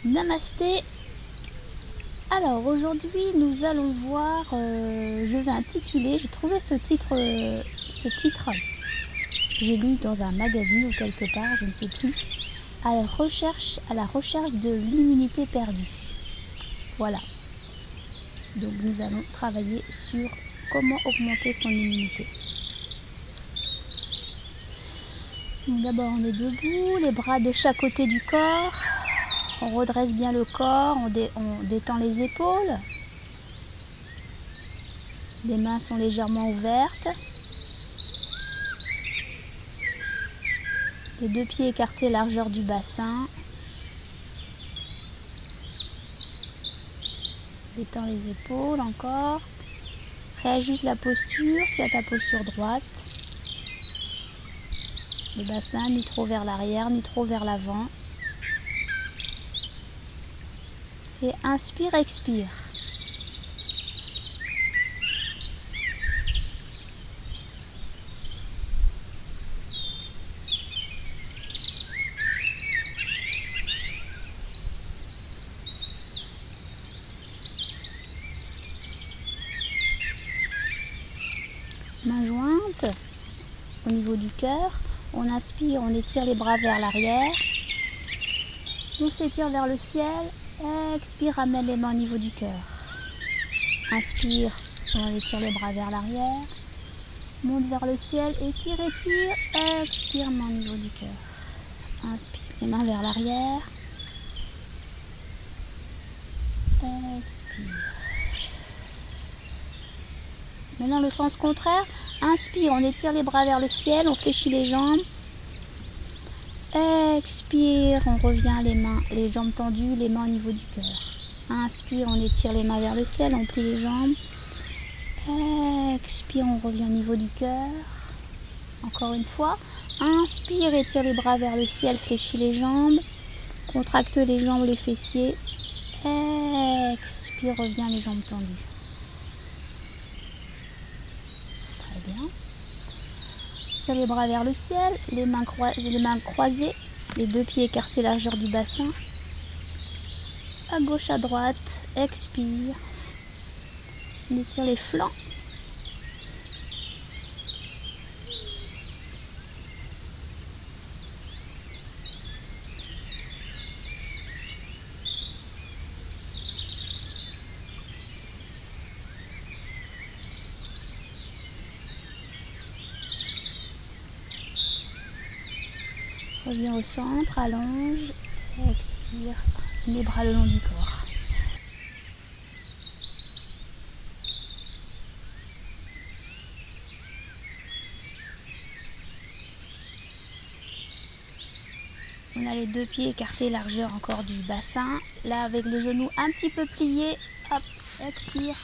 Namasté. Alors aujourd'hui nous allons voir, je vais intituler, j'ai trouvé ce titre, j'ai lu dans un magazine ou quelque part, je ne sais plus, à la recherche de l'immunité perdue. Voilà. Donc nous allons travailler sur comment augmenter son immunité. D'abord on est debout, les bras de chaque côté du corps. On redresse bien le corps, on détend les épaules. Les mains sont légèrement ouvertes. Les deux pieds écartés largeur du bassin. Détends les épaules encore. Réajuste la posture, tiens ta posture droite. Le bassin ni trop vers l'arrière, ni trop vers l'avant. Et inspire, expire. Main jointe au niveau du cœur. On inspire, on étire les bras vers l'arrière. On s'étire vers le ciel. Expire, ramène les mains au niveau du cœur. Inspire, on étire les bras vers l'arrière. Monte vers le ciel, étire, étire. Expire, main au niveau du cœur. Inspire, les mains vers l'arrière. Expire. Maintenant le sens contraire. Inspire, on étire les bras vers le ciel, on fléchit les jambes. Expire, on revient les jambes tendues, les mains au niveau du cœur. Inspire, on étire les mains vers le ciel, on plie les jambes. Expire, on revient au niveau du cœur. Encore une fois. Inspire, étire les bras vers le ciel, fléchis les jambes. Contracte les jambes, les fessiers. Expire, reviens les jambes tendues. Très bien. Tire les bras vers le ciel, les mains croisées, les deux pieds écartés largeur du bassin. À gauche, à droite, expire. On étire les flancs. Reviens au centre, allonge, expire, les bras le long du corps. On a les deux pieds écartés, largeur encore du bassin. Là, avec les genoux un petit peu pliés, hop, expire.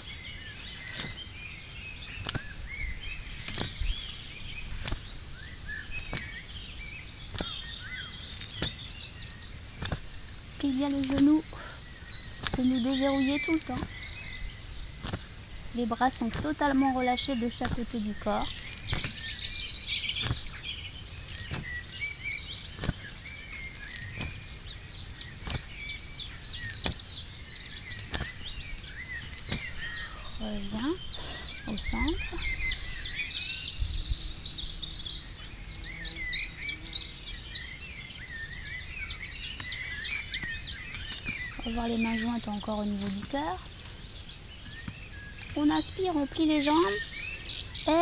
Plie bien les genoux, genoux déverrouillés tout le temps. Les bras sont totalement relâchés de chaque côté du corps. Reviens au centre. Revoir les mains jointes encore au niveau du cœur. On inspire, on plie les jambes.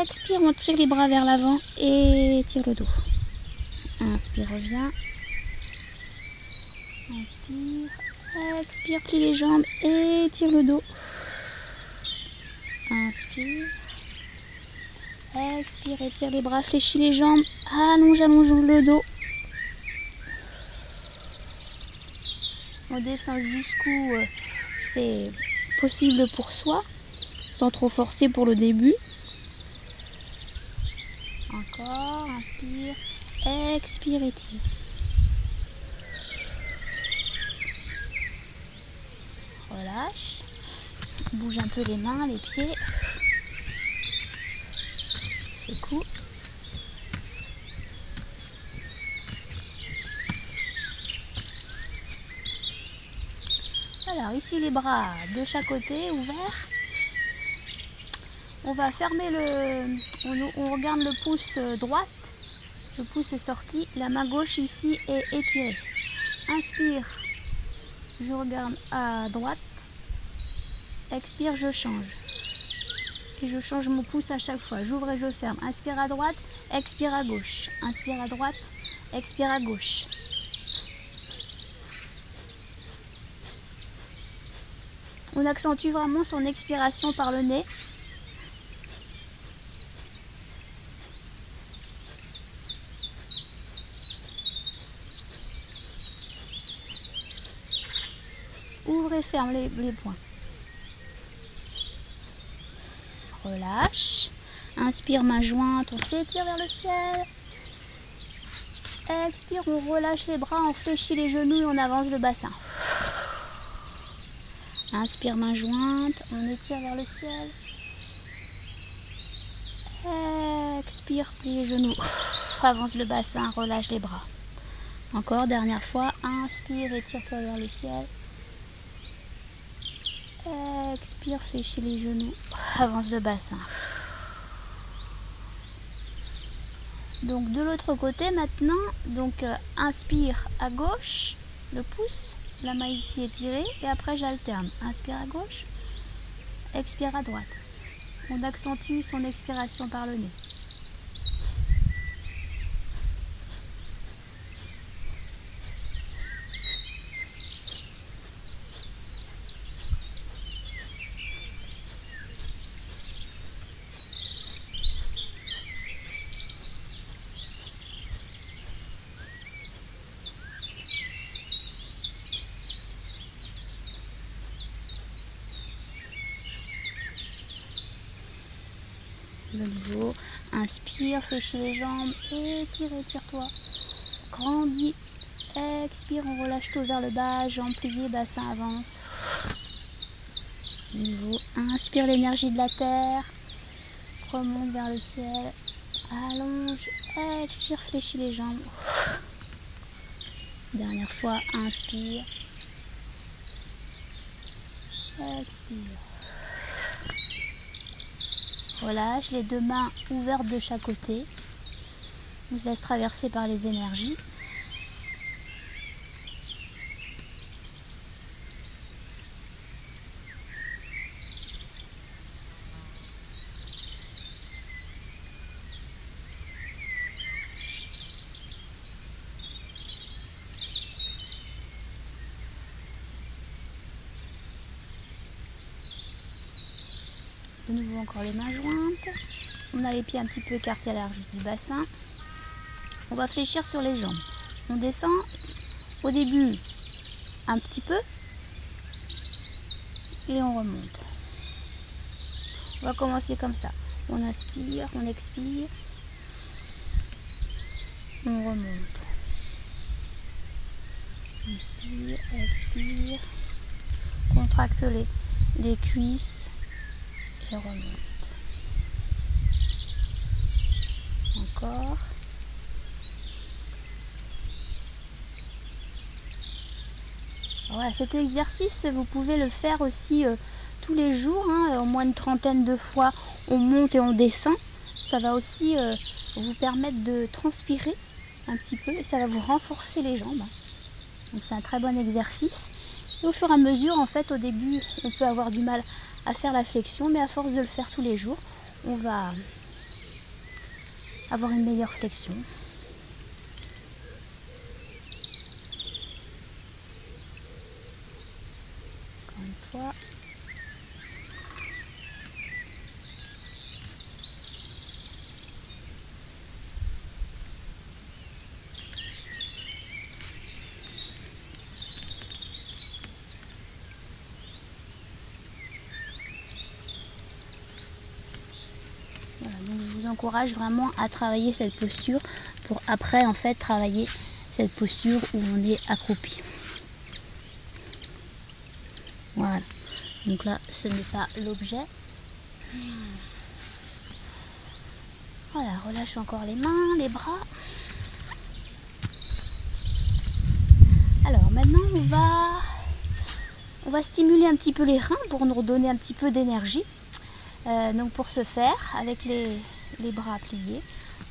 Expire, on tire les bras vers l'avant et tire le dos. Inspire, reviens. Inspire, expire, plie les jambes et tire le dos. Inspire. Expire, étire les bras, fléchis les jambes. Allonge, allonge le dos. On descend jusqu'où c'est possible pour soi, sans trop forcer pour le début. Encore, inspire, expire, étire. Relâche. Bouge un peu les mains, les pieds. Secoue. Alors ici les bras de chaque côté ouverts. On va fermer on regarde le pouce droite. Le pouce est sorti. La main gauche ici est étirée. Inspire. Je regarde à droite. Expire, je change. Et je change mon pouce à chaque fois. J'ouvre et je ferme. Inspire à droite, expire à gauche. Inspire à droite, expire à gauche. On accentue vraiment son expiration par le nez. Ouvre et ferme les poings. Relâche. Inspire, main jointe, on s'étire vers le ciel. Expire, on relâche les bras, on fléchit les genoux et on avance le bassin. Inspire, main jointe, on étire vers le ciel. Expire, plie les genoux. Avance le bassin, relâche les bras. Encore, dernière fois. Inspire, étire-toi vers le ciel. Expire, fléchis les genoux. Avance le bassin. Donc de l'autre côté maintenant, donc inspire à gauche, le pouce, la main ici étirée et après j'alterne. Inspire à gauche, expire à droite. On accentue son expiration par le nez. De nouveau, inspire, fléchis les jambes, étire, étire-toi, grandis, expire, on relâche tout vers le bas, jambes pliées, bassin avance. De nouveau, inspire l'énergie de la terre, remonte vers le ciel, allonge, expire, fléchis les jambes. Dernière fois, inspire, expire. Relâche les deux mains ouvertes de chaque côté. On se laisse traverser par les énergies. De nouveau encore les mains jointes. On a les pieds un petit peu écartés à l'arrière du bassin. On va fléchir sur les jambes. On descend au début un petit peu et on remonte. On va commencer comme ça. On inspire, on expire, on remonte. Inspire, expire. Contracte les cuisses. Et remonte. Encore. Voilà, cet exercice, vous pouvez le faire aussi tous les jours, hein, au moins une trentaine de fois. On monte et on descend. Ça va aussi vous permettre de transpirer un petit peu et ça va vous renforcer les jambes. Donc c'est un très bon exercice. Et au fur et à mesure, en fait, au début, on peut avoir du mal à faire la flexion, mais à force de le faire tous les jours, on va avoir une meilleure flexion. Encore une fois. Voilà, donc je vous encourage vraiment à travailler cette posture pour après en fait travailler cette posture où on est accroupi. Voilà, donc là ce n'est pas l'objet. Voilà, relâche encore les mains, les bras. Alors maintenant on va On va stimuler un petit peu les reins pour nous redonner un petit peu d'énergie. Donc pour ce faire, avec les bras pliés,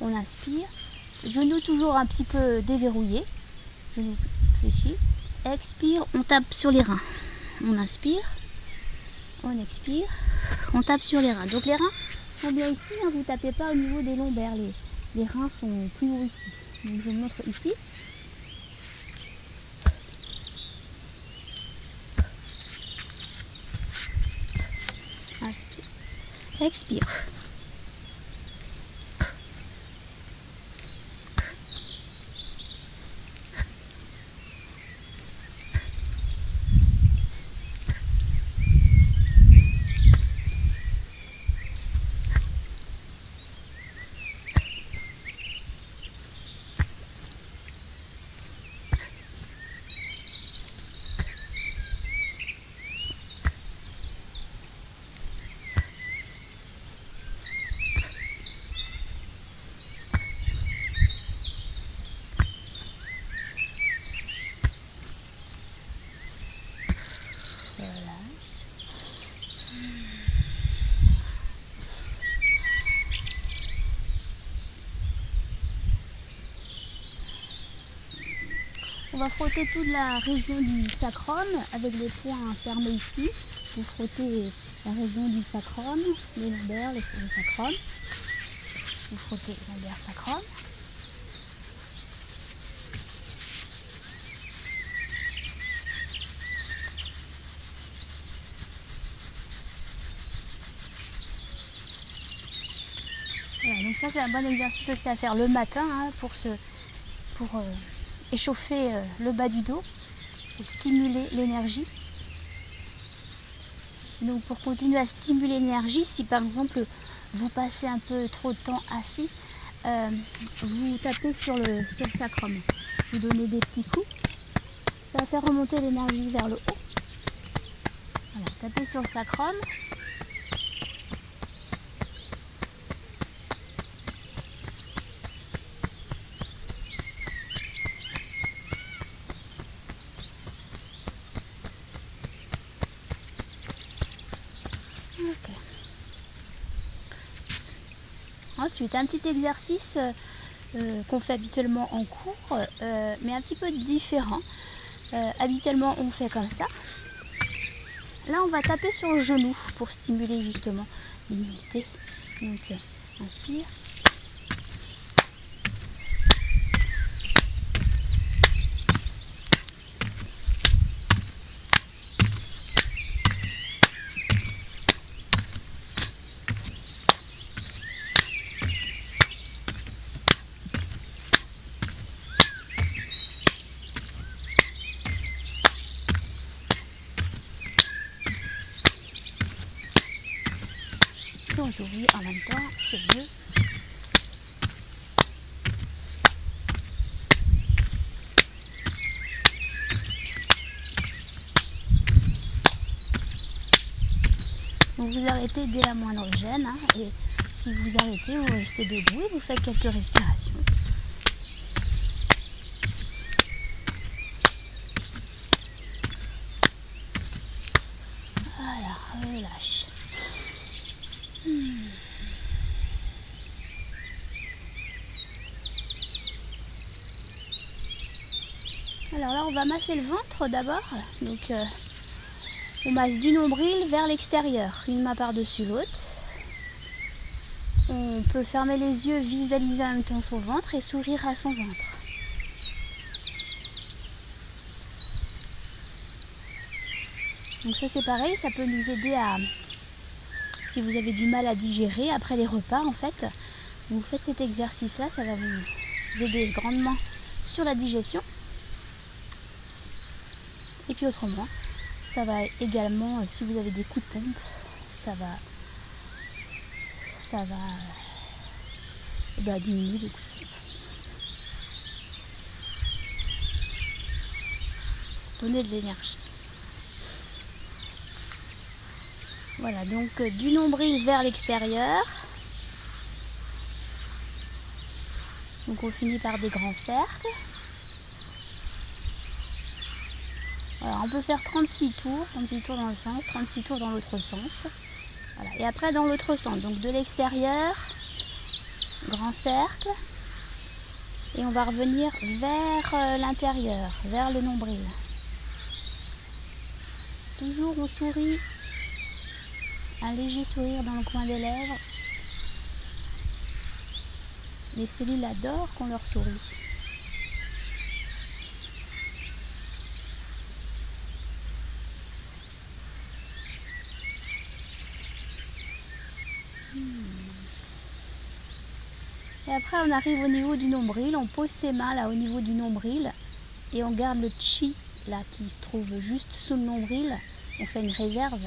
on inspire. Genoux toujours un petit peu déverrouillés. Genoux fléchis. Expire, on tape sur les reins. On inspire, on expire, on tape sur les reins. Donc les reins sont bien ici, hein, vous ne tapez pas au niveau des lombaires. Les reins sont plus hauts ici. Donc je vous montre ici. Inspire, expire. On va frotter toute la région du sacrum avec les poings fermés ici. Vous frottez la région du sacrum, les lombaires, le sacrum. Vous frottez lombaire, sacrum. Voilà, donc ça c'est un bon exercice aussi à faire le matin hein, pour échauffer le bas du dos et stimuler l'énergie. Donc pour continuer à stimuler l'énergie, si par exemple vous passez un peu trop de temps assis, vous tapez sur le sacrum. Vous donnez des petits coups. Ça va faire remonter l'énergie vers le haut. Voilà, tapez sur le sacrum. Okay. Ensuite, un petit exercice qu'on fait habituellement en cours, mais un petit peu différent. Habituellement, on fait comme ça. Là, on va taper sur le genou pour stimuler justement l'immunité. Donc, inspire. On s'ouvre en même temps, c'est mieux. Donc vous arrêtez dès la moindre gêne hein, et si vous arrêtez, vous restez debout et vous faites quelques respirations. Voilà, relâche. Alors là, on va masser le ventre d'abord. Donc, on masse du nombril vers l'extérieur, une main par-dessus l'autre. On peut fermer les yeux, visualiser en même temps son ventre et sourire à son ventre. Donc ça c'est pareil, ça peut nous aider à, si vous avez du mal à digérer après les repas en fait, vous faites cet exercice là, ça va vous aider grandement sur la digestion. Et puis autrement, ça va également, si vous avez des coups de pompe, ça va diminuer les coups de pompe. Donner de l'énergie. Voilà, donc du nombril vers l'extérieur. Donc on finit par des grands cercles. Voilà, on peut faire 36 tours dans le sens, 36 tours dans l'autre sens. Voilà. Et après dans l'autre sens, donc de l'extérieur, grand cercle. Et on va revenir vers l'intérieur, vers le nombril. Toujours on sourit, un léger sourire dans le coin des lèvres. Les cellules adorent qu'on leur sourit. Et après on arrive au niveau du nombril, on pose ses mains là au niveau du nombril et on garde le chi là qui se trouve juste sous le nombril. On fait une réserve.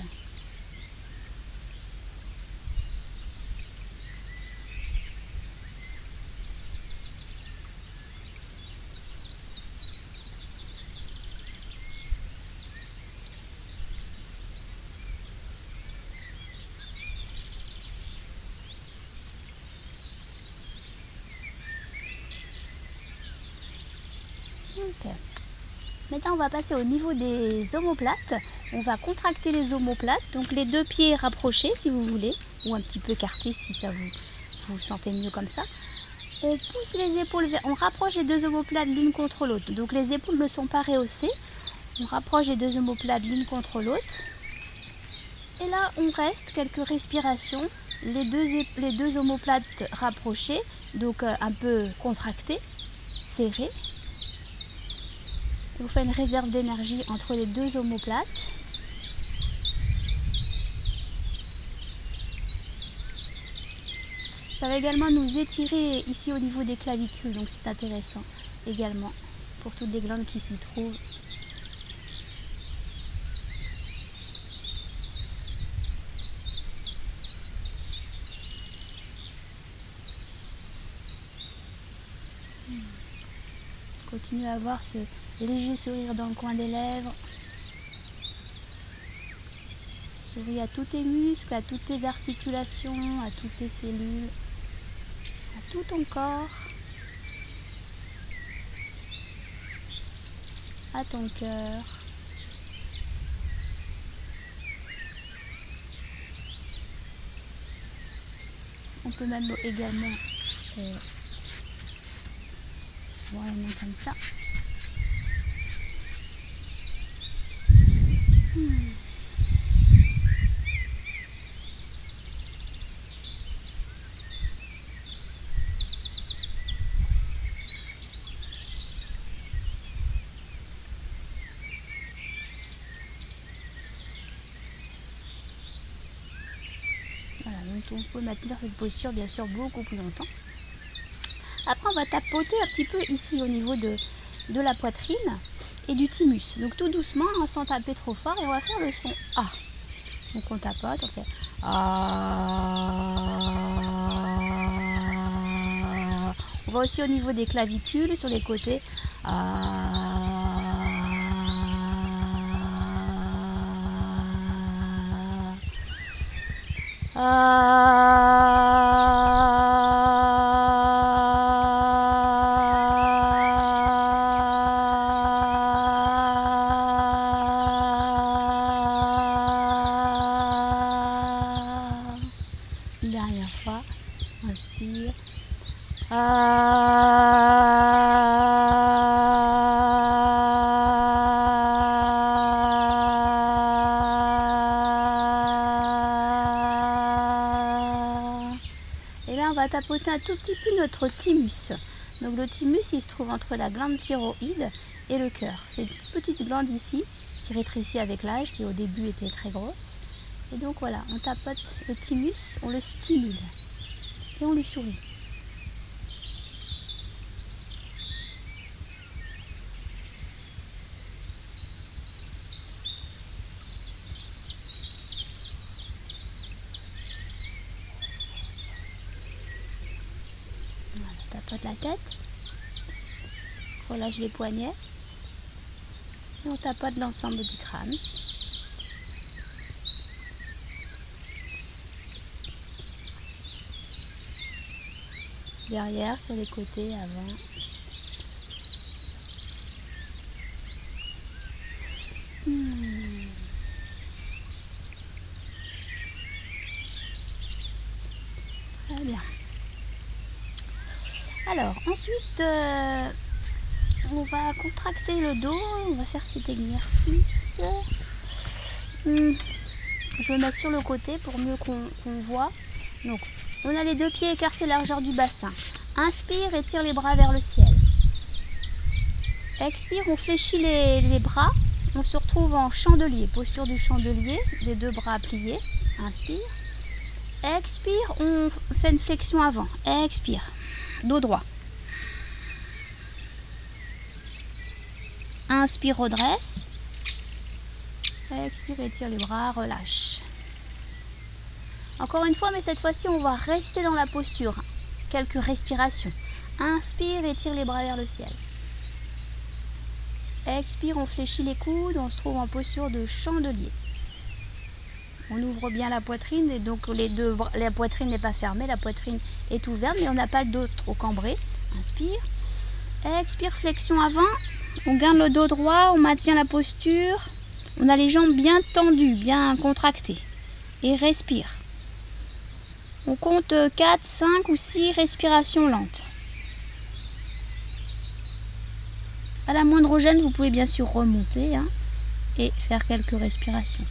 Okay. Maintenant on va passer au niveau des omoplates. On va contracter les omoplates, donc les deux pieds rapprochés si vous voulez, ou un petit peu écartés si ça vous sentez mieux comme ça. On pousse les épaules vers, on rapproche les deux omoplates l'une contre l'autre, donc les épaules ne sont pas rehaussées. On rapproche les deux omoplates l'une contre l'autre. Et là on reste quelques respirations, les deux omoplates rapprochées, donc un peu contractées, serrées. On fait une réserve d'énergie entre les deux omoplates. Ça va également nous étirer ici au niveau des clavicules, donc c'est intéressant également pour toutes les glandes qui s'y trouvent. Continue à avoir ce léger sourire dans le coin des lèvres. Souris à tous tes muscles, à toutes tes articulations, à toutes tes cellules, à tout ton corps, à ton cœur. On peut même également voir les mains comme ça. Voilà, donc on peut maintenir cette posture bien sûr beaucoup plus longtemps. Après on va tapoter un petit peu ici au niveau de la poitrine et du thymus. Donc tout doucement, hein, sans taper trop fort, et on va faire le son A. Donc on tapote, on fait A. On va aussi au niveau des clavicules, sur les côtés. A. Une dernière fois, inspire. Et là, on va tapoter un tout petit peu notre thymus. Donc le thymus, il se trouve entre la glande thyroïde et le cœur. C'est une petite glande ici qui rétrécit avec l'âge, qui au début était très grosse. Et donc voilà, on tapote le thymus, on le stimule et on lui sourit. Voilà, tapote la tête, relâche les poignets et on tapote l'ensemble du crâne. Derrière, sur les côtés, avant. bien. Alors, ensuite, on va contracter le dos. On va faire cet exercice. Je me mets sur le côté pour mieux qu'on voit. Donc, on a les deux pieds écartés largeur du bassin. Inspire, étire les bras vers le ciel. Expire, on fléchit les bras. On se retrouve en chandelier, posture du chandelier, les deux bras pliés. Inspire. Expire, on fait une flexion avant. Expire, dos droit. Inspire, redresse. Expire, étire les bras, relâche. Encore une fois, mais cette fois-ci, on va rester dans la posture. Quelques respirations. Inspire, étire les bras vers le ciel. Expire, on fléchit les coudes, on se trouve en posture de chandelier. On ouvre bien la poitrine et donc la poitrine n'est pas fermée, la poitrine est ouverte, mais on n'a pas le dos trop cambré. Inspire. Expire, flexion avant. On garde le dos droit, on maintient la posture. On a les jambes bien tendues, bien contractées. Et respire. On compte 4, 5 ou 6 respirations lentes. À la moindre gêne, vous pouvez bien sûr remonter et faire quelques respirations.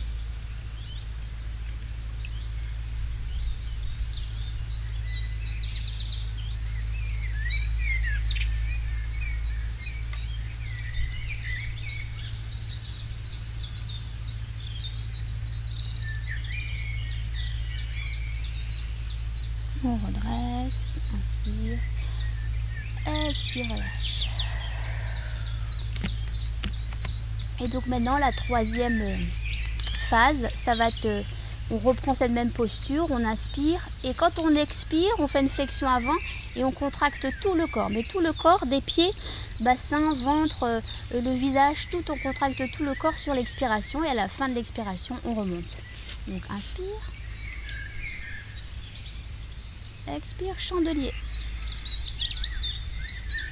On redresse, inspire, expire, relâche. Et donc maintenant la troisième phase, ça va être, on reprend cette même posture, on inspire et quand on expire, on fait une flexion avant et on contracte tout le corps, mais tout le corps, des pieds, bassin, ventre, le visage, tout, on contracte tout le corps sur l'expiration et à la fin de l'expiration, on remonte. Donc inspire, expire, chandelier.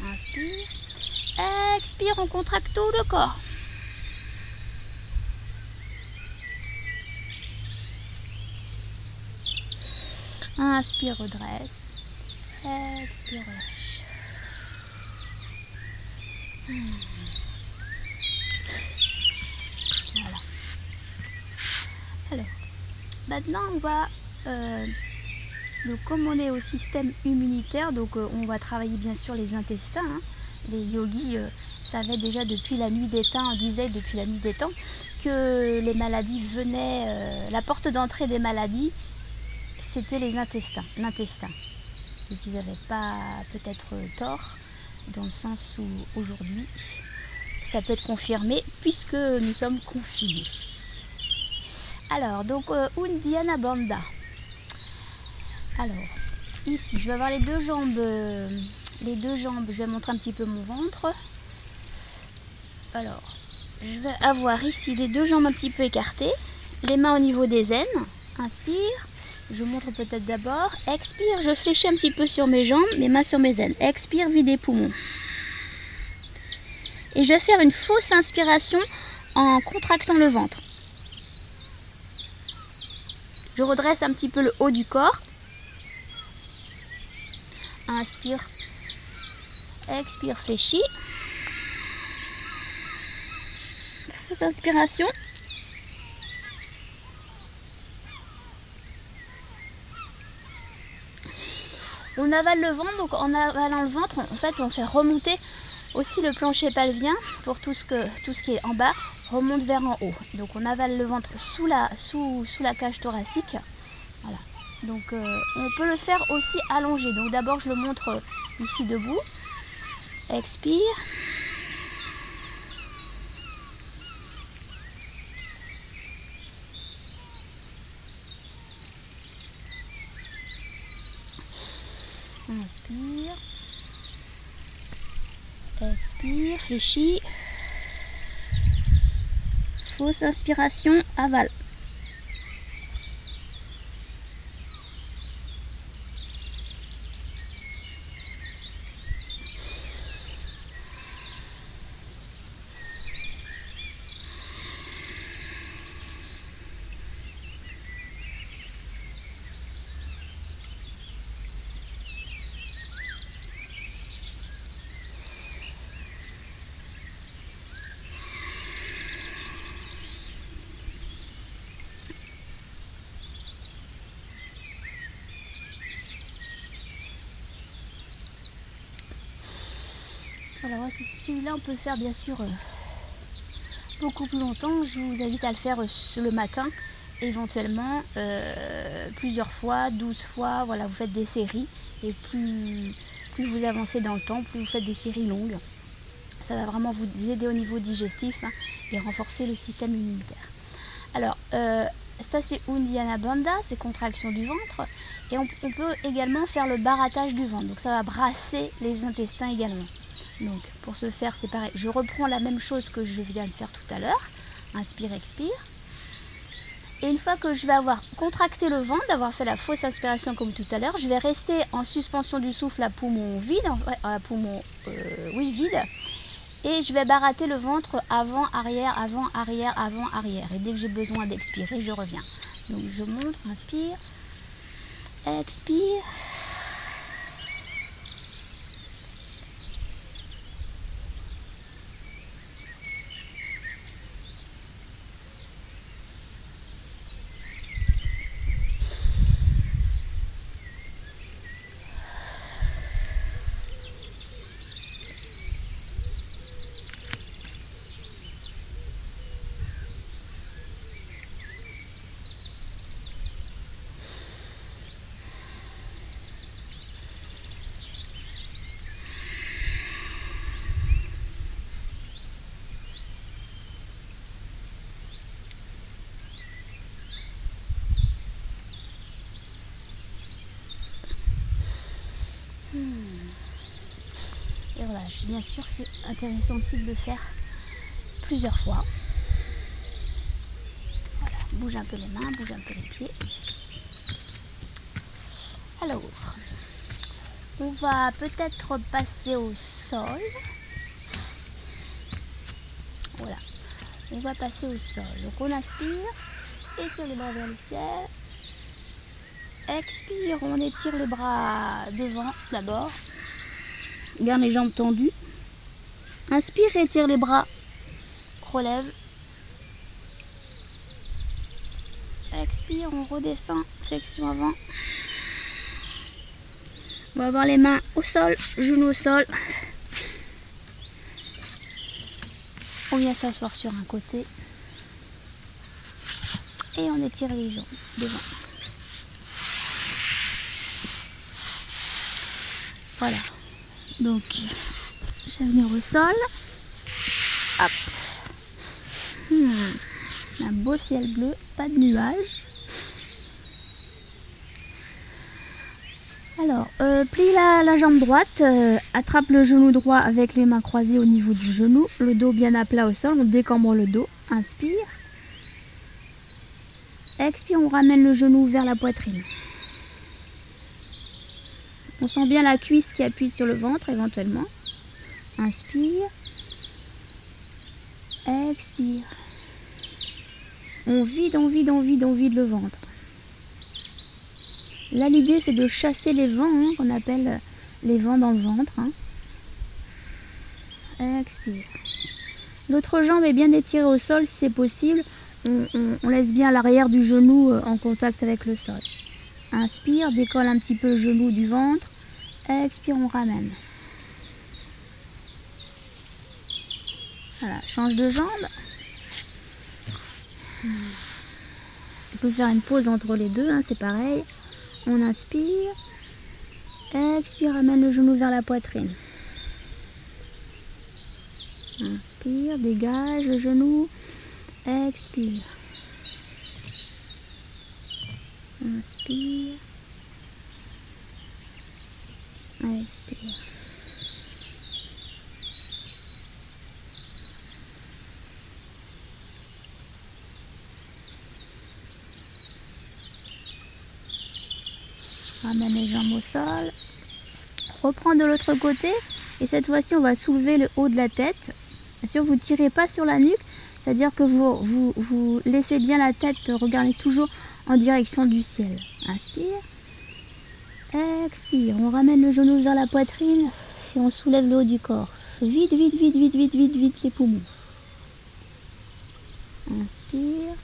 Inspire, expire, on contracte tout le corps. Inspire, redresse. Expire, relâche. Voilà. Alors, maintenant on va, donc comme on est au système immunitaire, donc on va travailler bien sûr les intestins. Les yogis savaient déjà depuis la nuit des temps, disaient depuis la nuit des temps que les maladies venaient, la porte d'entrée des maladies, c'était les intestins, l'intestin. Donc ils n'avaient pas peut-être tort, dans le sens où aujourd'hui, ça peut être confirmé puisque nous sommes confinés. Alors, donc Uddiyana Bandha. Alors, ici, je vais avoir les deux jambes, je vais montrer un petit peu mon ventre. Alors, je vais avoir ici les deux jambes un petit peu écartées, les mains au niveau des aines. Inspire. Je montre peut-être d'abord. Expire, je fléchis un petit peu sur mes jambes, mes mains sur mes aines. Expire, vide les poumons. Et je vais faire une fausse inspiration en contractant le ventre. Je redresse un petit peu le haut du corps. Inspire. Expire, fléchis. Fausse inspiration. On avale le ventre, donc en avalant le ventre, en fait, on fait remonter aussi le plancher pelvien pour tout ce qui est en bas, remonte vers en haut. Donc on avale le ventre sous la cage thoracique. Voilà. Donc on peut le faire aussi allongé. Donc d'abord je le montre ici debout. Expire. Inspire. Expire, fléchis. Fausse inspiration, avale. Alors celui-là on peut le faire bien sûr beaucoup plus longtemps. Je vous invite à le faire le matin, éventuellement plusieurs fois, 12 fois. Voilà, vous faites des séries et plus vous avancez dans le temps, plus vous faites des séries longues. Ça va vraiment vous aider au niveau digestif hein, et renforcer le système immunitaire. Alors ça c'est Uddiyana Bandha, c'est contraction du ventre. Et on peut également faire le barattage du ventre. Donc ça va brasser les intestins également. Donc pour ce faire c'est pareil. Je reprends la même chose que je viens de faire tout à l'heure. Inspire, expire. Et une fois que je vais avoir contracté le ventre, d'avoir fait la fausse inspiration comme tout à l'heure, je vais rester en suspension du souffle à poumon vide, vide. Et je vais barater le ventre avant, arrière, avant, arrière, avant, arrière. Et dès que j'ai besoin d'expirer, je reviens. Donc je monte, inspire, expire. Et voilà, bien sûr, c'est intéressant aussi de le faire plusieurs fois. Voilà, bouge un peu les mains, bouge un peu les pieds. Alors, on va peut-être passer au sol. Voilà, on va passer au sol. Donc on inspire, étire les bras vers le ciel. Expire, on étire les bras devant d'abord. Garde les jambes tendues. Inspire, étire les bras. Relève. Expire, on redescend. Flexion avant. On va avoir les mains au sol, genoux au sol. On vient s'asseoir sur un côté. Et on étire les jambes devant. Voilà. Donc, je vais venir au sol. Hop. Un beau ciel bleu, pas de nuages. Alors, plie la jambe droite, attrape le genou droit avec les mains croisées au niveau du genou, le dos bien à plat au sol, on décambre le dos, inspire. Expire, on ramène le genou vers la poitrine. On sent bien la cuisse qui appuie sur le ventre éventuellement. Inspire. Expire. On vide, on vide, on vide, on vide le ventre. Là, l'idée, c'est de chasser les vents, hein, qu'on appelle les vents dans le ventre. Hein. Expire. L'autre jambe est bien étirée au sol si c'est possible. On laisse bien l'arrière du genou en contact avec le sol. Inspire, décolle un petit peu le genou du ventre. Expire, on ramène. Voilà, change de jambe. On peut faire une pause entre les deux, hein, c'est pareil. On inspire. Expire, ramène le genou vers la poitrine. Inspire, dégage le genou. Expire. Inspire. Expire. Ramène les jambes au sol. Reprends de l'autre côté. Et cette fois-ci, on va soulever le haut de la tête. Bien sûr, vous ne tirez pas sur la nuque. C'est-à-dire que vous laissez bien la tête regarder toujours en direction du ciel. Inspire. Expire. On ramène le genou vers la poitrine et on soulève le haut du corps. Vide, vide, vide, vide, vide, vide, vide les poumons. Inspire.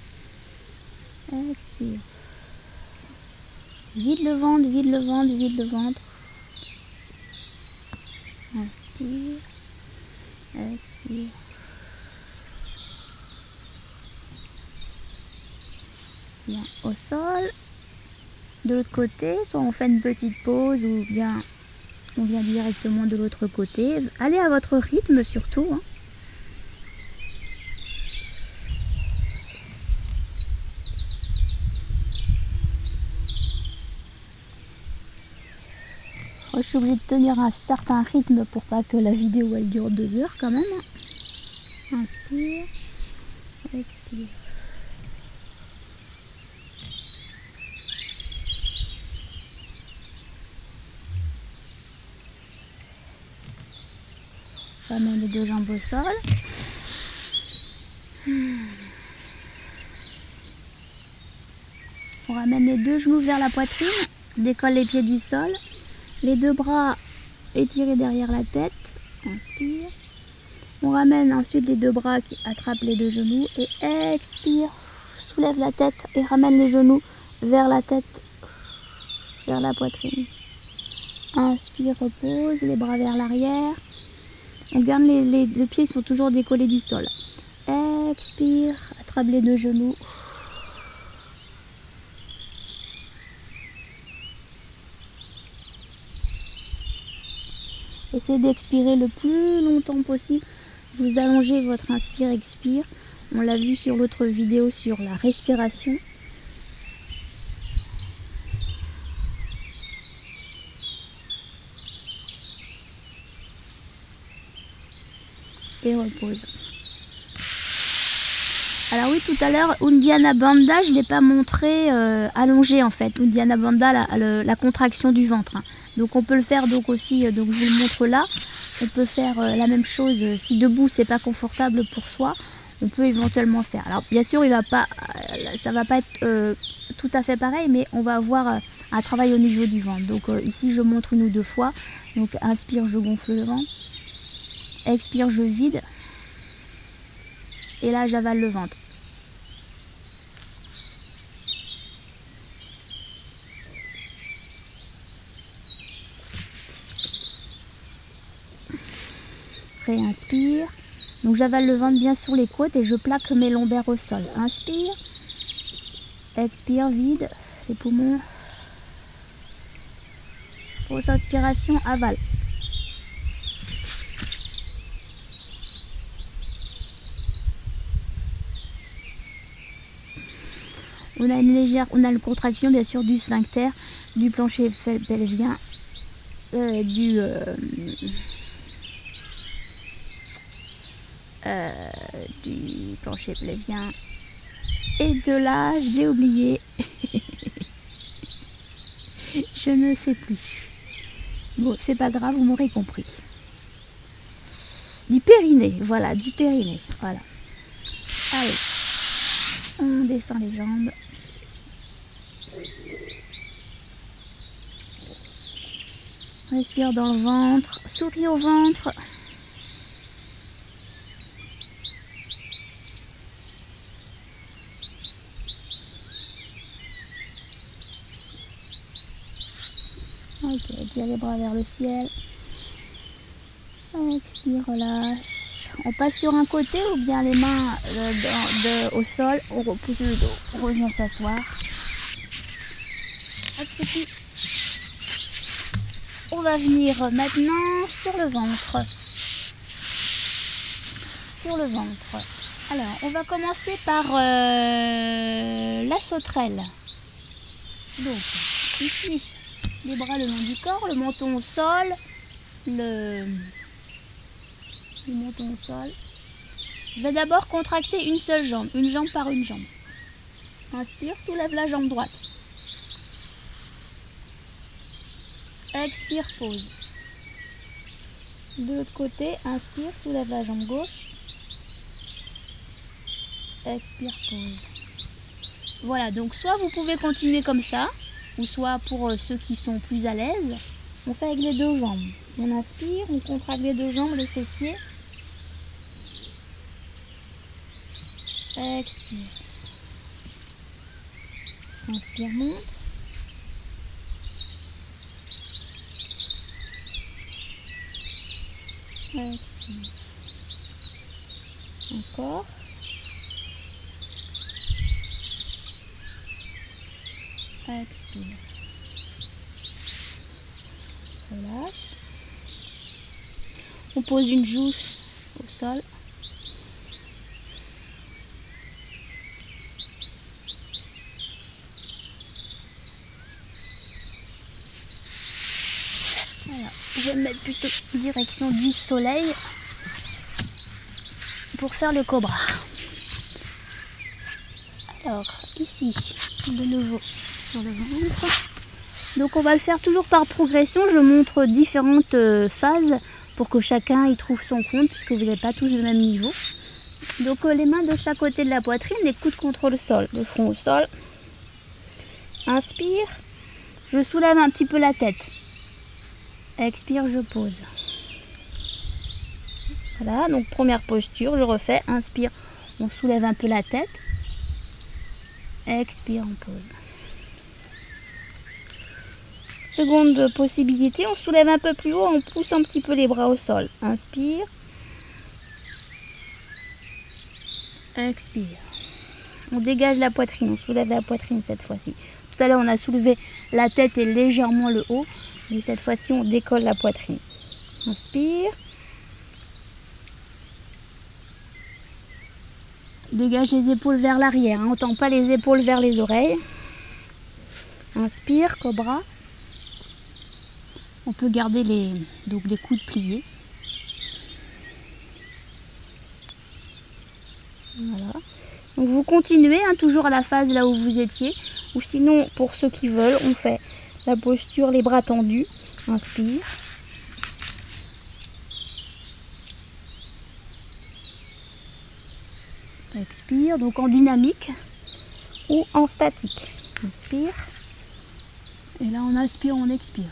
Expire. Vide le ventre, vide le ventre, vide le ventre. Inspire. Expire. Bien, au sol. De l'autre côté, soit on fait une petite pause ou bien on vient directement de l'autre côté. Allez à votre rythme surtout, hein. Je suis obligée de tenir un certain rythme pour pas que la vidéo elle dure 2 heures quand même. Inspire, expire. Ramène les 2 jambes au sol. On ramène les 2 genoux vers la poitrine, décolle les pieds du sol, les 2 bras étirés derrière la tête. Inspire. On ramène ensuite les 2 bras qui attrapent les 2 genoux et expire. Soulève la tête et ramène les genoux vers la tête, vers la poitrine. Inspire, repose, les bras vers l'arrière. On garde les pieds sont toujours décollés du sol. Expire, attrape les 2 genoux. Essayez d'expirer le plus longtemps possible. Vous allongez votre inspire-expire. On l'a vu sur l'autre vidéo sur la respiration. Et repose. Alors oui, tout à l'heure, Uddiyana Bandha, je ne l'ai pas montré allongé en fait. Uddiyana Bandha, la contraction du ventre. Hein. Donc on peut le faire donc aussi, donc je vous le montre là. On peut faire la même chose, si debout c'est pas confortable pour soi, on peut éventuellement faire. Alors bien sûr, ça va pas être tout à fait pareil, mais on va avoir un travail au niveau du ventre. Donc ici je montre 1 ou 2 fois. Donc inspire, je gonfle le ventre. Expire, je vide. Et là, j'avale le ventre. Réinspire. Donc j'avale le ventre bien sur les côtes et je plaque mes lombaires au sol. Inspire. Expire, vide les poumons. Grosse inspiration, avale. On a une contraction bien sûr du sphincter, du plancher pelvien, du plancher pelvien. Et de là, j'ai oublié. Je ne sais plus. Bon, c'est pas grave, vous m'aurez compris. Du périnée, voilà, du périnée. Voilà. Allez, on descend les jambes. Respire dans le ventre, souris au ventre. Ok, tire les bras vers le ciel. Expire, relâche. On passe sur un côté ou bien les mains au sol. On repousse le dos. On revient s'asseoir. On va venir maintenant sur le ventre. Sur le ventre. Alors, on va commencer par la sauterelle. Donc, ici, les bras le long du corps, le menton au sol, le menton au sol. Je vais d'abord contracter une seule jambe, une jambe par une jambe. Inspire, soulève la jambe droite. Expire, pose. De l'autre côté, inspire, soulève la jambe gauche. Expire, pose. Voilà, donc soit vous pouvez continuer comme ça, ou soit pour ceux qui sont plus à l'aise, on fait avec les 2 jambes. On inspire, on contracte les 2 jambes, les fessiers. Expire. Inspire, monte. Expire. Encore. Expire. Relâche. On pose une joue au sol. Voilà. Je vais me mettre plutôt en direction du soleil pour faire le cobra. Alors, ici, de nouveau sur le ventre. Donc on va le faire toujours par progression. Je montre différentes phases pour que chacun y trouve son compte, puisque vous n'êtes pas tous du même niveau. Donc les mains de chaque côté de la poitrine, les coudes contre le sol, le front au sol. Inspire, je soulève un petit peu la tête. Expire, je pose. Voilà, donc première posture, je refais. Inspire, on soulève un peu la tête. Expire, on pose. Seconde possibilité, on soulève un peu plus haut, on pousse un petit peu les bras au sol. Inspire. Expire. On dégage la poitrine, on soulève la poitrine cette fois-ci. Tout à l'heure, on a soulevé la tête et légèrement le haut, mais cette fois-ci, on décolle la poitrine. Inspire. Dégage les épaules vers l'arrière, hein. On ne tend pas les épaules vers les oreilles. Inspire, cobra. On peut garder les coudes pliés. Voilà. Donc vous continuez, hein, toujours à la phase là où vous étiez. Ou sinon, pour ceux qui veulent, on fait la posture, les bras tendus. Inspire. Expire, donc en dynamique ou en statique. Inspire. Et là, on inspire, on expire.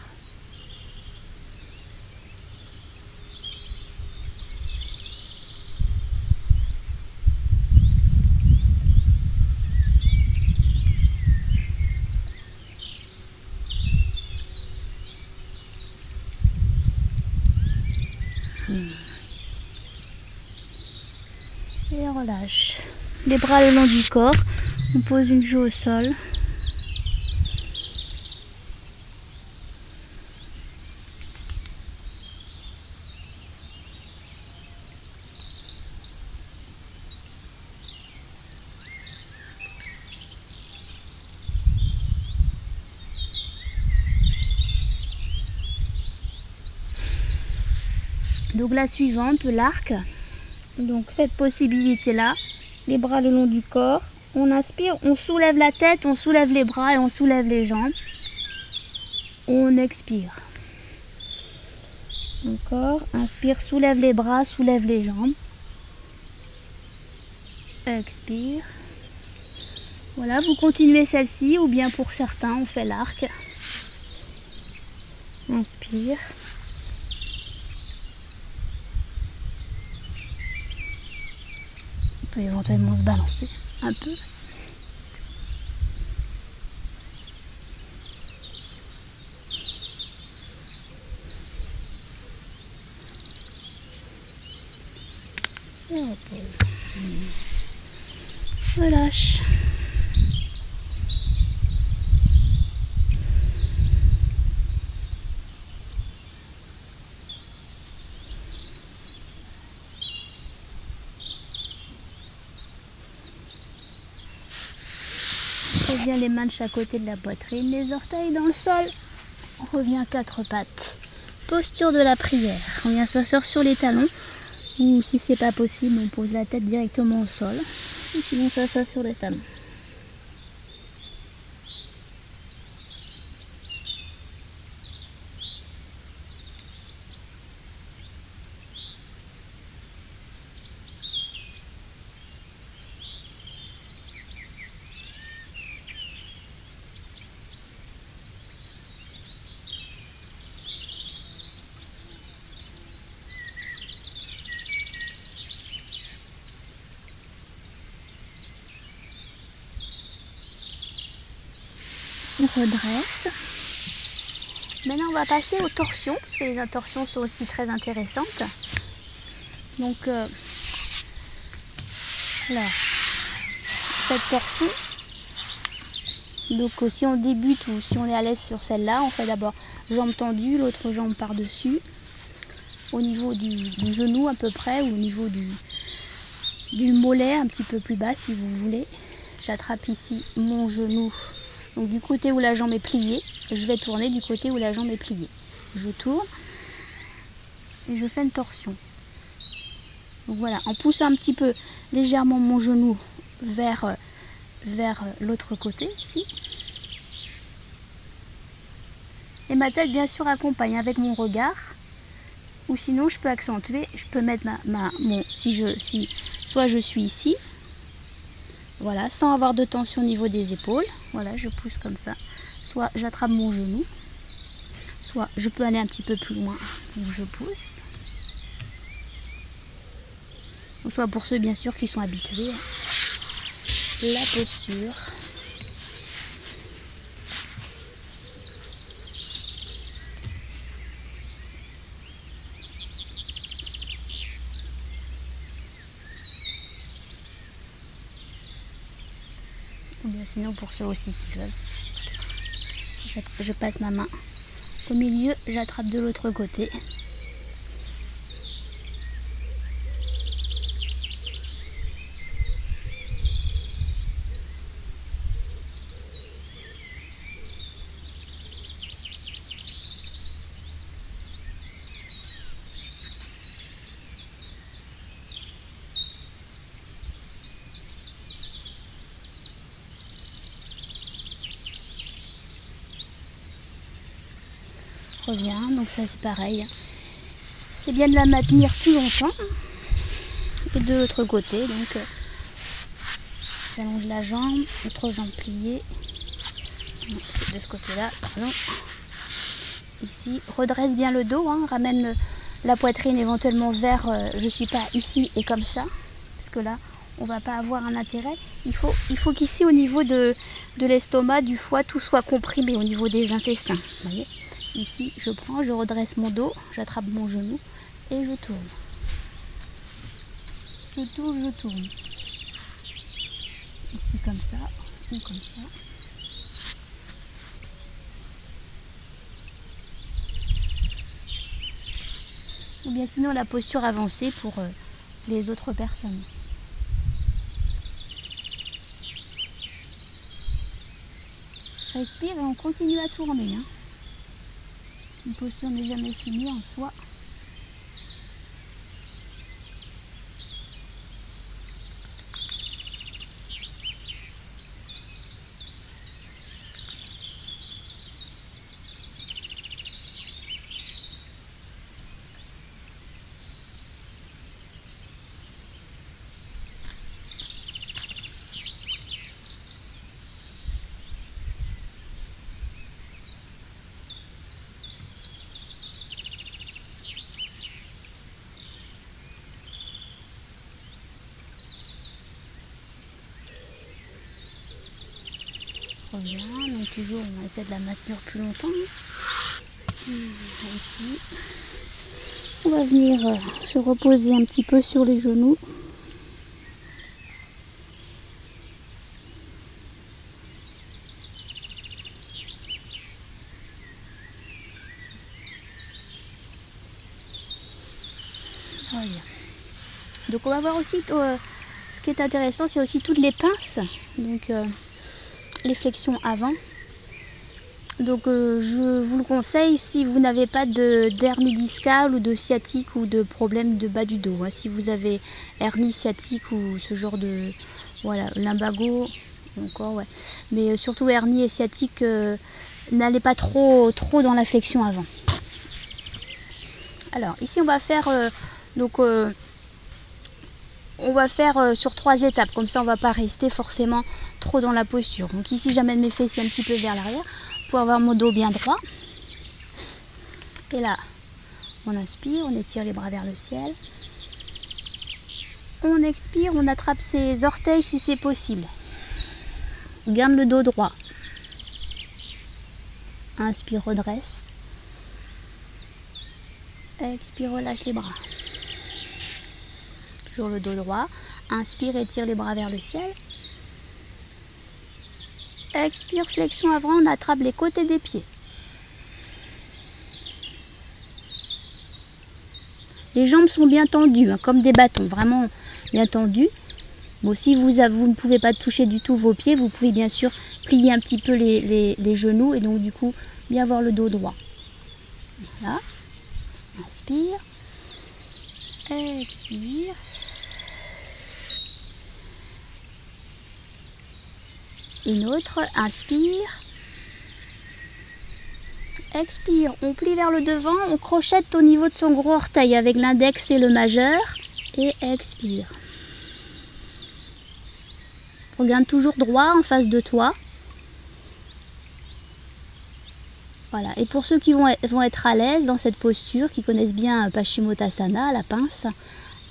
Et relâche. Les bras le long du corps. On pose une joue au sol. Donc la suivante, l'arc. Donc cette possibilité-là, les bras le long du corps. On inspire, on soulève la tête, on soulève les bras et on soulève les jambes. On expire. Encore, inspire, soulève les bras, soulève les jambes. Expire. Voilà, vous continuez celle-ci ou bien pour certains, on fait l'arc. Inspire. On peut éventuellement se balancer un peu. Et on repose. Relâche. On revient les mains de chaque côté de la poitrine, les orteils dans le sol. On revient à quatre pattes. Posture de la prière. On vient s'asseoir sur les talons. Ou si c'est pas possible, on pose la tête directement au sol. Ou sinon on s'assoit sur les talons. On redresse. Maintenant on va passer aux torsions, parce que les torsions sont aussi très intéressantes. Donc Alors, cette torsion, donc si on débute ou si on est à l'aise sur celle-là, on fait d'abord jambe tendue, l'autre jambe par-dessus, au niveau du genou à peu près, ou au niveau du mollet un petit peu plus bas si vous voulez. J'attrape ici mon genou, donc du côté où la jambe est pliée, je vais tourner du côté où la jambe est pliée. Je tourne et je fais une torsion. Donc voilà, en poussant un petit peu légèrement mon genou vers l'autre côté ici. Et ma tête bien sûr accompagne avec mon regard. Ou sinon je peux accentuer, je peux mettre soit je suis ici, voilà, sans avoir de tension au niveau des épaules, voilà, je pousse comme ça, soit j'attrape mon genou, soit je peux aller un petit peu plus loin, donc je pousse, ou soit pour ceux bien sûr qui sont habitués, la posture. Ou bien sinon pour ceux aussi qui veulent, je passe ma main au milieu, j'attrape de l'autre côté. Revient, donc ça c'est pareil. C'est bien de la maintenir plus longtemps. Et de l'autre côté, donc j'allonge la jambe, l'autre jambe pliée. C'est de ce côté-là, pardon. Ici, redresse bien le dos, hein, ramène la poitrine éventuellement vers, je suis pas ici et comme ça, parce que là, on va pas avoir un intérêt. Il faut qu'ici, au niveau de l'estomac, du foie, tout soit comprimé au niveau des intestins. Vous voyez ? Ici, je prends, je redresse mon dos, j'attrape mon genou et je tourne. Je tourne, je tourne. Ici comme ça, ou comme ça. Ou bien sinon la posture avancée pour les autres personnes. Respire et on continue à tourner. Hein. Une posture n'est jamais finie en soi. Revient, donc toujours on essaie de la maintenir plus longtemps. Ici, on va venir se reposer un petit peu sur les genoux. Voilà. Donc on va voir aussi, ce qui est intéressant, c'est aussi toutes les pinces, donc les flexions avant. Donc je vous le conseille si vous n'avez pas d'hernie discale ou de sciatique ou de problème de bas du dos. Hein. Si vous avez hernie sciatique ou ce genre de voilà, lumbago, encore ouais. Mais surtout hernie et sciatique, n'allez pas trop dans la flexion avant. Alors ici on va faire on va faire sur 3 étapes, comme ça on ne va pas rester forcément trop dans la posture. Donc ici j'amène mes fessiers un petit peu vers l'arrière pour avoir mon dos bien droit. Et là, on inspire, on étire les bras vers le ciel. On expire, on attrape ses orteils si c'est possible. On garde le dos droit. Inspire, redresse. Expire, relâche les bras. Toujours le dos droit. Inspire, étire les bras vers le ciel. Expire, flexion avant, on attrape les côtés des pieds. Les jambes sont bien tendues, hein, comme des bâtons, vraiment bien tendues. Bon, si vous ne pouvez pas toucher du tout vos pieds, vous pouvez bien sûr plier un petit peu les genoux et donc du coup bien avoir le dos droit. Voilà. Inspire. Expire. Une autre. Inspire. Expire. On plie vers le devant. On crochette au niveau de son gros orteil avec l'index et le majeur. Et expire. Regarde toujours droit en face de toi. Voilà. Et pour ceux qui vont être à l'aise dans cette posture, qui connaissent bien Paschimottanasana, la pince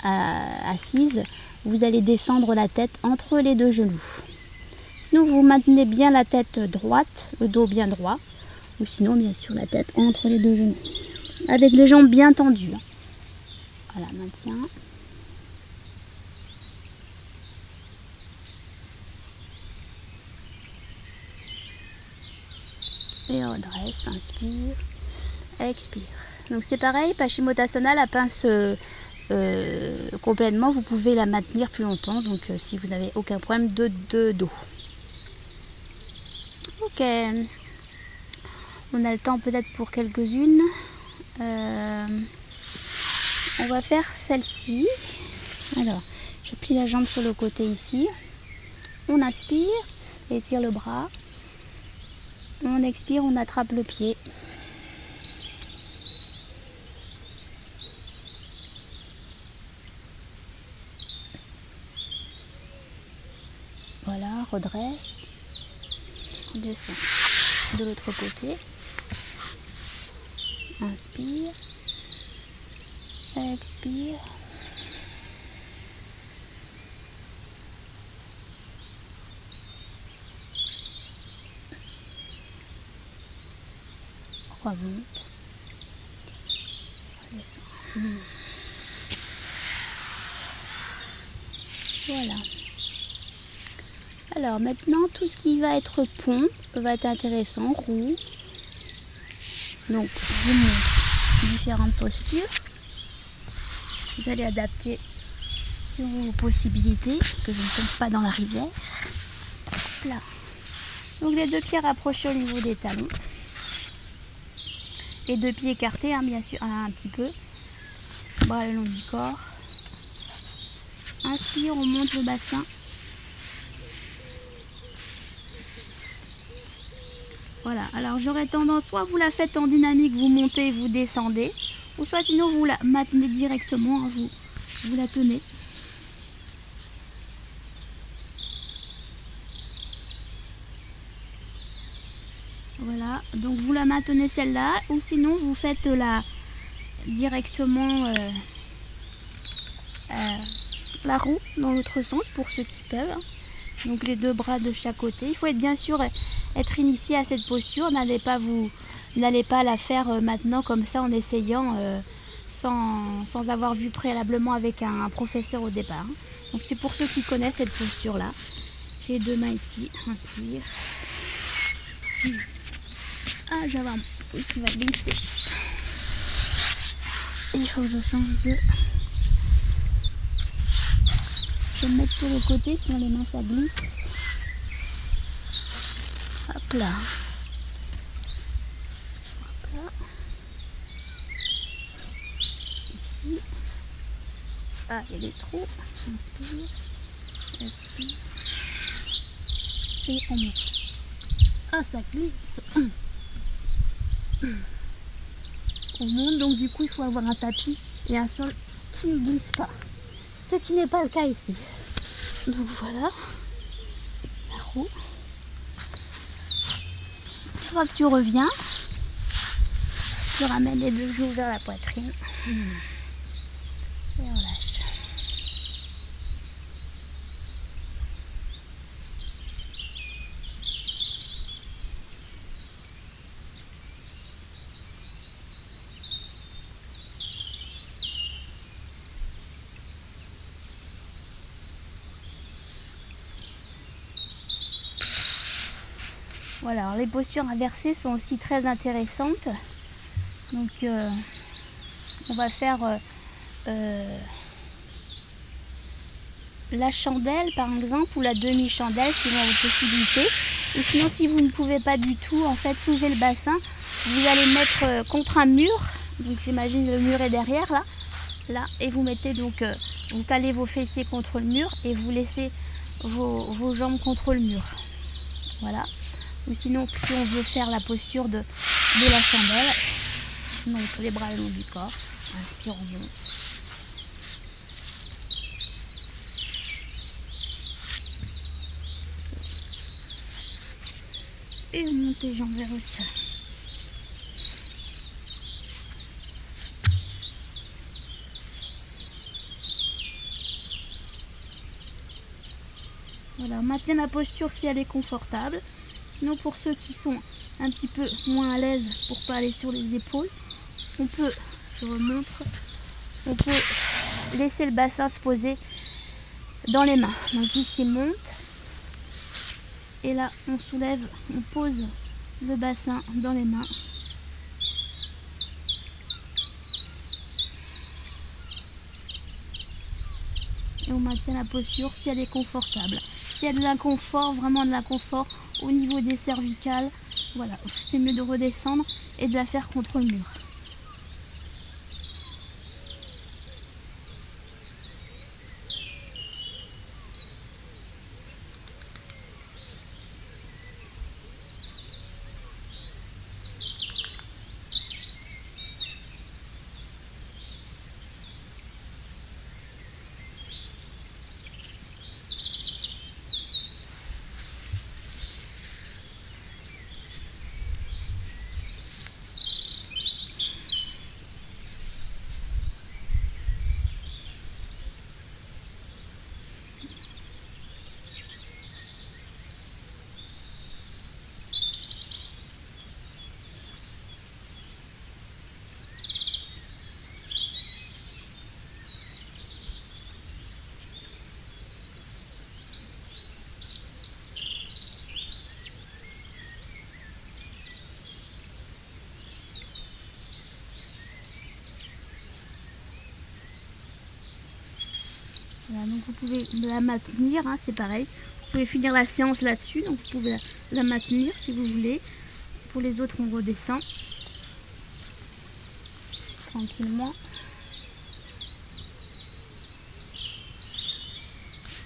assise, vous allez descendre la tête entre les deux genoux. Sinon, vous maintenez bien la tête droite, le dos bien droit. Ou sinon, bien sûr, la tête entre les deux genoux. Avec les jambes bien tendues. Voilà, maintien. Et redresse, inspire, expire. Donc c'est pareil, Paschimottanasana, la pince complètement, vous pouvez la maintenir plus longtemps, donc si vous n'avez aucun problème de dos. Ok, on a le temps peut-être pour quelques-unes. On va faire celle-ci. Alors, je plie la jambe sur le côté ici. On inspire, étire le bras. On expire, on attrape le pied. Voilà, redresse. On descend de l'autre côté. Inspire. Expire. Remonte. Redescend. Voilà. Alors maintenant, tout ce qui va être pont va être intéressant, roue. Donc, je vous montre différentes postures. Vous allez adapter vos possibilités, que je ne tombe pas dans la rivière. Là. Donc les deux pieds rapprochés au niveau des talons. Les deux pieds écartés, hein, bien sûr, un petit peu. Bras le long du corps. Inspire, on monte le bassin. Voilà, alors j'aurais tendance, soit vous la faites en dynamique, vous montez, vous descendez, ou soit sinon vous la maintenez directement, hein, vous la tenez. Voilà, donc vous la maintenez celle-là, ou sinon vous faites la directement la roue dans l'autre sens pour ceux qui peuvent. Donc les deux bras de chaque côté. Il faut être bien sûr être initié à cette posture. N'allez pas la faire maintenant comme ça en essayant sans avoir vu préalablement avec un professeur au départ. Donc c'est pour ceux qui connaissent cette posture là. J'ai les deux mains ici. Inspire. Ah, j'avais un truc qui va glisser. Il faut que je change de... Je vais me mettre sur le côté, sinon les mains ça glisse. Hop là. Hop là. Ici. Ah, il y a des trous. Inspire. Expire. Et on monte. Ah, ça glisse. On monte, donc du coup il faut avoir un tapis et un sol qui ne glisse pas. Ce qui n'est pas le cas ici. Donc voilà, la roue. Une fois que tu reviens, tu ramènes les deux genoux vers la poitrine. Et on lâche. Voilà, alors les postures inversées sont aussi très intéressantes. Donc on va faire la chandelle par exemple, ou la demi-chandelle suivant vos possibilités. Ou sinon, si vous ne pouvez pas du tout en fait soulever le bassin, vous allez mettre contre un mur. Donc j'imagine le mur est derrière là, et vous mettez donc, vous calez vos fessiers contre le mur et vous laissez vos jambes contre le mur. Voilà. Ou sinon, si on veut faire la posture de la chandelle, donc les bras le long du corps, inspirons bien. Et vous montez les jambes vers le sol. Voilà, maintenez la posture si elle est confortable. Sinon, pour ceux qui sont un petit peu moins à l'aise pour pas aller sur les épaules, on peut, je vous montre, on peut laisser le bassin se poser dans les mains. Donc ici monte, et là on soulève, on pose le bassin dans les mains. Et on maintient la posture si elle est confortable. S'il y a de l'inconfort, vraiment de l'inconfort au niveau des cervicales, voilà, c'est mieux de redescendre et de la faire contre le mur. Voilà, donc vous pouvez la maintenir, hein, c'est pareil. Vous pouvez finir la séance là-dessus, donc vous pouvez la maintenir si vous voulez. Pour les autres, on redescend tranquillement.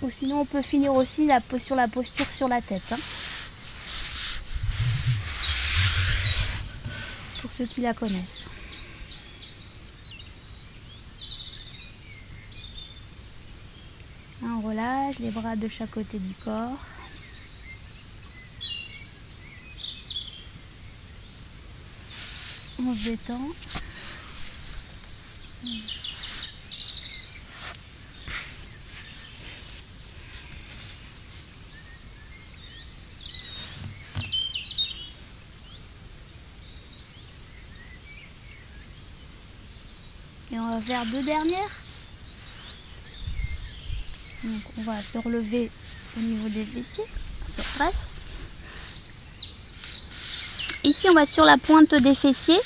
Ou sinon, on peut finir aussi sur la posture sur la tête. Hein. Pour ceux qui la connaissent. On relâche les bras de chaque côté du corps. On se détend. Et on va faire deux dernières. Donc on va se relever au niveau des fessiers, on se presse. Ici on va sur la pointe des fessiers,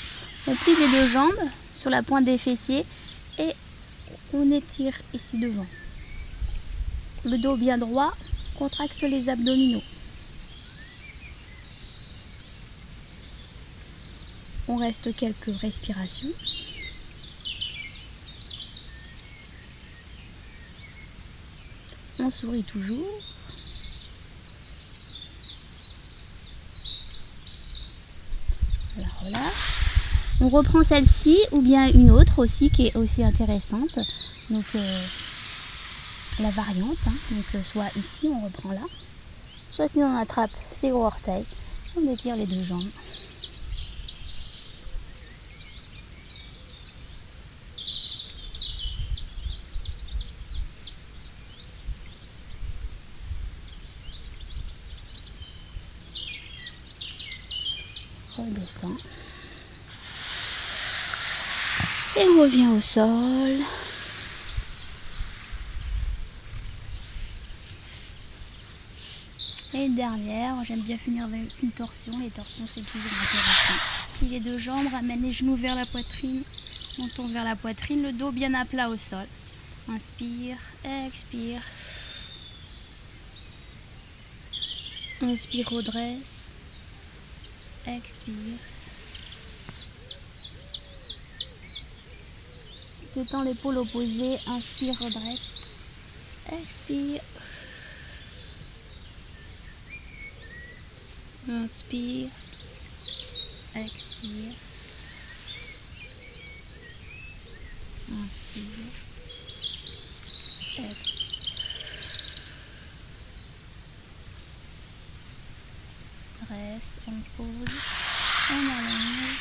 on plie les deux jambes sur la pointe des fessiers et on étire ici devant. Le dos bien droit, contracte les abdominaux. On reste quelques respirations. On sourit toujours. Voilà. On reprend celle-ci ou bien une autre aussi qui est aussi intéressante. Donc la variante. Hein. Donc soit ici on reprend là, soit si on attrape ses gros orteils, on étire les deux jambes. Redescend. Et on revient au sol. Et une dernière, j'aime bien finir avec une torsion. Les torsions, c'est toujours intéressant. Puis les deux jambes, ramène les genoux vers la poitrine. On tombe vers la poitrine, le dos bien à plat au sol. Inspire, expire. Inspire, redresse. Expire. Détends l'épaule opposée. Inspire, redresse. Expire. Inspire. Expire. Inspire. Expire. Reste, on pose, on allonge,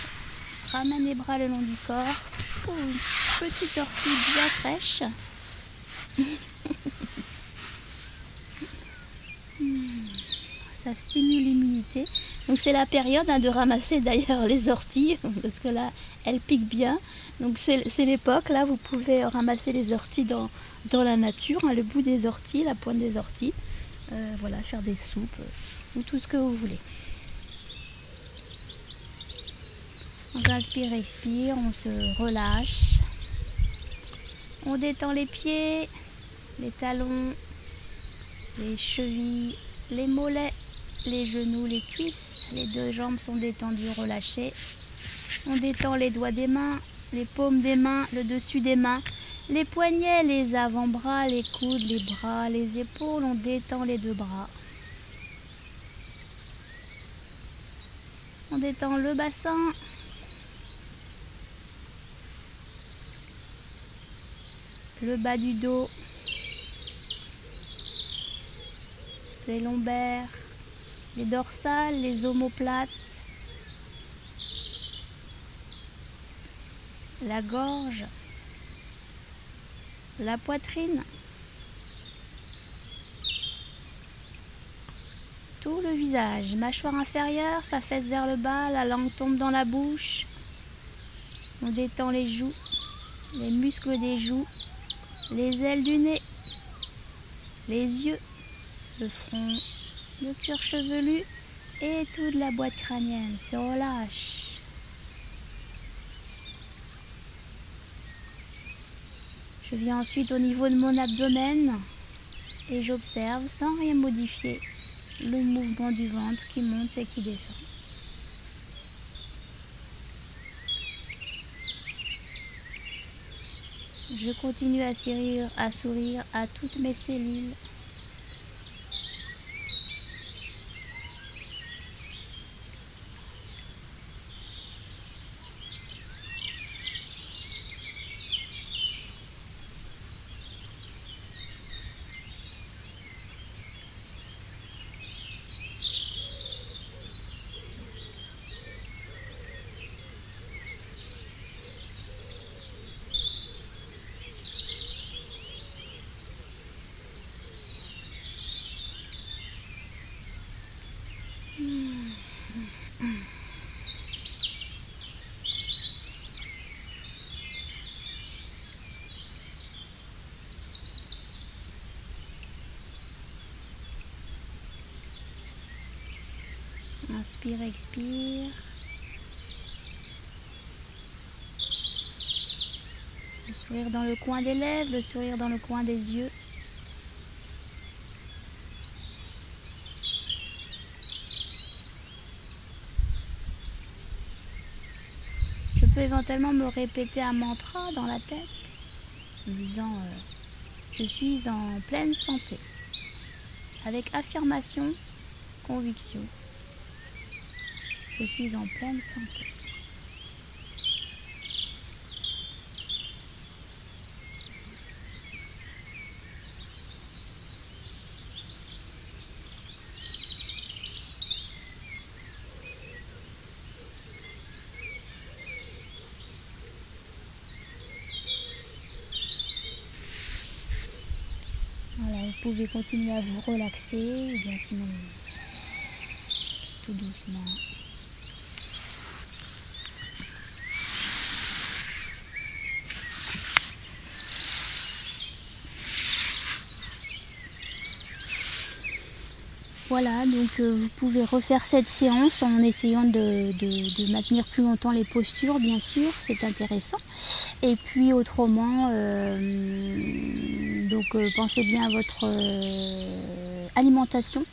ramène les bras le long du corps. Oh, une petite ortie bien fraîche. Ça stimule l'immunité. Donc c'est la période de ramasser d'ailleurs les orties, parce que là, elles piquent bien. Donc c'est l'époque, là, vous pouvez ramasser les orties dans la nature, le bout des orties, la pointe des orties. Voilà, faire des soupes, ou tout ce que vous voulez. On inspire, expire, on se relâche. On détend les pieds, les talons, les chevilles, les mollets, les genoux, les cuisses. Les deux jambes sont détendues, relâchées. On détend les doigts des mains, les paumes des mains, le dessus des mains, les poignets, les avant-bras, les coudes, les bras, les épaules. On détend les deux bras. On détend le bassin. Le bas du dos. Les lombaires. Les dorsales, les omoplates. La gorge. La poitrine. Tout le visage, mâchoire inférieure, sa fesse vers le bas, la langue tombe dans la bouche. On détend les joues, les muscles des joues, les ailes du nez, les yeux, le front, le cuir chevelu et toute la boîte crânienne se relâche. Je viens ensuite au niveau de mon abdomen et j'observe sans rien modifier le mouvement du ventre qui monte et qui descend. Je continue à sourire à toutes mes cellules. Inspire, expire. Le sourire dans le coin des lèvres, le sourire dans le coin des yeux. Je peux éventuellement me répéter un mantra dans la tête en disant je suis en pleine santé, avec affirmation, conviction. Je suis en pleine santé. Voilà, vous pouvez continuer à vous relaxer, ou bien sinon tout doucement. Voilà, donc vous pouvez refaire cette séance en essayant de maintenir plus longtemps les postures, bien sûr, c'est intéressant. Et puis autrement, pensez bien à votre alimentation.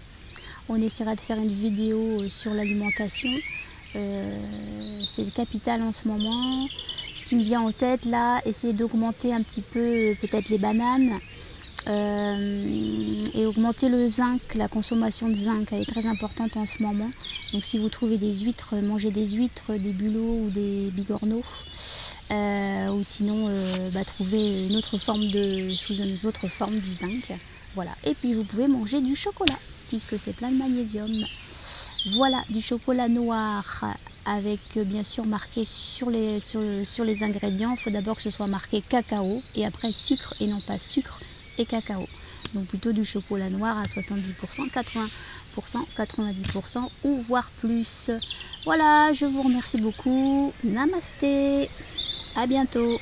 On essaiera de faire une vidéo sur l'alimentation. C'est capital en ce moment. Ce qui me vient en tête là, essayez d'augmenter un petit peu peut-être les bananes. Et augmenter le zinc, la consommation de zinc, elle est très importante en ce moment. Donc si vous trouvez des huîtres, mangez des huîtres, des bulots ou des bigorneaux. Ou sinon trouver une autre forme sous une autre forme du zinc. Voilà. Et puis vous pouvez manger du chocolat, puisque c'est plein de magnésium. Voilà, du chocolat noir avec bien sûr marqué sur les ingrédients. Il faut d'abord que ce soit marqué cacao et après sucre et non pas sucre et cacao. Donc plutôt du chocolat noir à 70%, 80%, 90% ou voire plus. Voilà, je vous remercie beaucoup. Namasté, à bientôt.